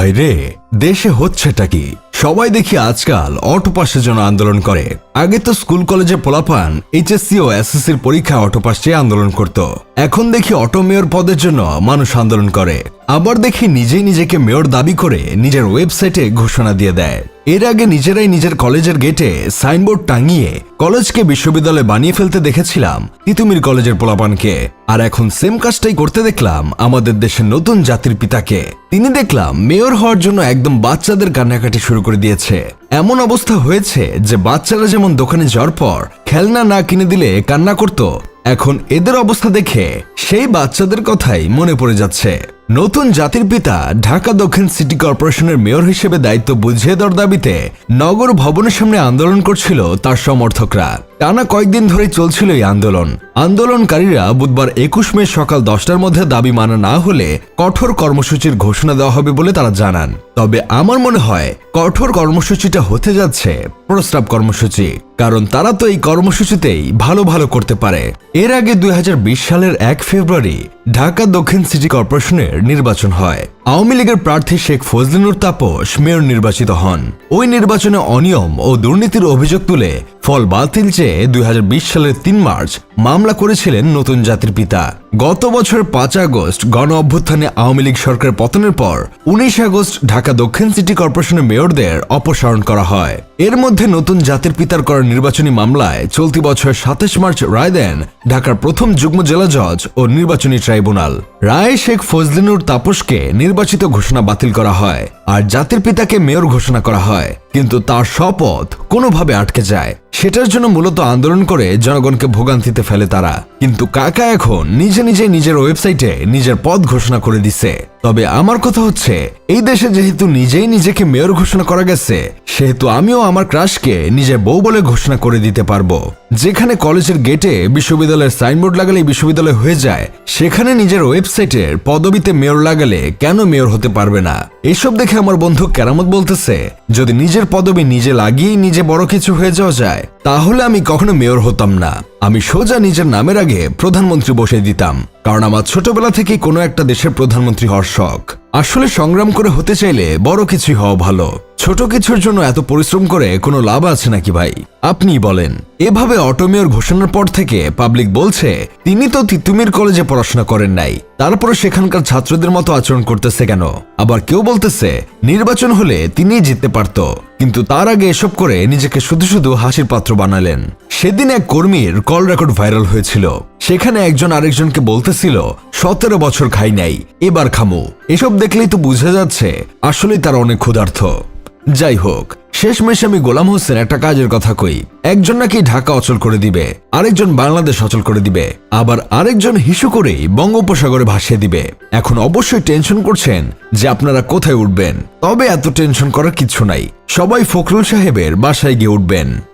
ভাইরে, দেশে হচ্ছেটা কি? সবাই দেখি আজকাল অটো পাসের জন্য আন্দোলন করে। আগে তো স্কুল কলেজে পোলাপান এইচএসসি ও এসএসসির পরীক্ষা অটো পাস চেয়ে আন্দোলন করত। এখন দেখি অটো মেয়র পদের জন্য মানুষ আন্দোলন করে। আবার দেখি নিজেই নিজেকে মেয়র দাবি করে নিজের ওয়েবসাইটে ঘোষণা দিয়ে দেয়। এর আগে নিজেরাই নিজের কলেজের গেটে সাইনবোর্ড টাঙিয়ে কলেজকে বিশ্ববিদ্যালয় বানিয়ে ফেলতে দেখেছিলাম তিতুমির কলেজের পোলাপানকে। আর এখন সেম কাজটাই করতে দেখলাম আমাদের দেশের নতুন জাতির পিতাকে। তিনি দেখলাম মেয়র হওয়ার জন্য একদম বাচ্চাদের কান্নাকাটি শুরু করে দিয়েছে। এমন অবস্থা হয়েছে যে বাচ্চারা যেমন দোকানে যাওয়ার পর খেলনা না কিনে দিলে কান্না করত, এখন এদের অবস্থা দেখে সেই বাচ্চাদের কথাই মনে পড়ে যাচ্ছে। নতুন জাতির পিতা ঢাকা দক্ষিণ সিটি কর্পোরেশনের মেয়র হিসেবে দায়িত্ব বুঝিয়ে দেওয়ার দাবিতে নগর ভবনের সামনে আন্দোলন করছিল তার সমর্থকরা। টানা কয়েকদিন ধরে চলছিল এই আন্দোলন। আন্দোলনকারীরা বুধবার 21 মে সকাল 10টার মধ্যে দাবি মানা না হলে কঠোর কর্মসূচির ঘোষণা দেওয়া হবে বলে তারা জানান। তবে আমার মনে হয় কঠোর কর্মসূচিটা হতে যাচ্ছে প্রস্তাব কর্মসূচি, কারণ তারা তো এই কর্মসূচিতেই ভালো ভালো করতে পারে। এর আগে 2020 সালের 1 ফেব্রুয়ারি ঢাকা দক্ষিণ সিটি কর্পোরেশনের নির্বাচন হয়। আওয়ামী লীগের প্রার্থী শেখ ফজলিনুর তাপস মেয়র নির্বাচিত হন। ওই নির্বাচনে অনিয়ম ও দুর্নীতির অভিযোগ তুলে ফল বাতিল চেয়ে 2020 সালের 3 মার্চ মামলা করেছিলেন নতুন জাতির পিতা। গত বছর 5 আগস্ট গণ অভ্যুত্থানে আওয়ামী লীগ সরকার পতনের পর 19 আগস্ট ঢাকা দক্ষিণ সিটি কর্পোরেশনের মেয়রদের অপসারণ করা হয়। এর মধ্যে নতুন জাতির পিতার করা নির্বাচনী মামলায় চলতি বছর 27 মার্চ রায় দেন ঢাকার প্রথম যুগ্ম জেলা জজ ও নির্বাচনী ট্রাইব্যুনাল। রায়ে শেখ ফজলিনুর তাপসকে নির্বাচিত ঘোষণা বাতিল করা হয় আর জাতির পিতাকে মেয়র ঘোষণা করা হয়, কিন্তু তার শপথ কোনোভাবে আটকে যায়। সেটার জন্য মূলত আন্দোলন করে জনগণকে ভোগান্তিতে ফেলে তারা। কিন্তু কাকা এখন নিজে নিজের ওয়েবসাইটে নিজের পদ ঘোষণা করে দিছে। তবে আমার কথা হচ্ছে, এই দেশে যেহেতু নিজেই নিজেকে মেয়র ঘোষণা করা গেছে, সেহেতু আমিও আমার ক্রাশকে নিজের বউ বলে ঘোষণা করে দিতে পারবো। যেখানে কলেজের গেটে বিশ্ববিদ্যালয়ের সাইনবোর্ড লাগালেই বিশ্ববিদ্যালয় হয়ে যায়, সেখানে নিজের ওয়েবসাইটের পদবিতে মেয়র লাগালে কেন মেয়র হতে পারবে না? এসব দেখে আমার বন্ধু কেরামত বলতেছে, যদি নিজের পদবি নিজে লাগিয়েই নিজে বড় কিছু হয়ে যাওয়া যায়, তাহলে আমি কখনো মেয়র হতাম না। আমি সোজা নিজের নামের আগে প্রধানমন্ত্রী বসিয়ে দিতাম, কারণ আমার ছোটবেলা থেকেই কোনো একটা দেশের প্রধানমন্ত্রী হওয়ার শখ। আসলে সংগ্রাম করে হতে চাইলে বড় কিছুই হওয়া ভালো। ছোট কিছুর জন্য এত পরিশ্রম করে কোনো লাভ আছে নাকি ভাই? আপনি বলেন। এভাবে অটো মেয়র ঘোষণার পর থেকে পাবলিক বলছে তিনি তো তিতুমির কলেজে পড়াশোনা করেন নাই, তারপরে সেখানকার ছাত্রদের মতো আচরণ করতেছে কেন? আবার কেউ বলতেছে নির্বাচন হলে তিনিই জিততে পারত, কিন্তু তার আগে এসব করে নিজেকে শুধু শুধু হাসির পাত্র বানালেন। সেদিন এক কর্মীর কল রেকর্ড ভাইরাল হয়েছিল। সেখানে একজন আরেকজনকে বলতেছিল 17 বছর খাই নাই, এবার খামু। এসব দেখলেই তো বোঝা যাচ্ছে আসলেই তারা অনেক ক্ষুধার্ত। যাই হোক, শেষমেশ আমি গোলাম হোসেন একটা কাজের কথা কই। একজন নাকি ঢাকা অচল করে দিবে, আরেকজন বাংলাদেশ অচল করে দিবে, আবার আরেকজন হিসু করেই বঙ্গোপসাগরে ভাসিয়ে দিবে। এখন অবশ্যই টেনশন করছেন যে আপনারা কোথায় উঠবেন। তবে এত টেনশন করার কিছু নাই, সবাই ফখরুল সাহেবের বাসায় গিয়ে উঠবেন।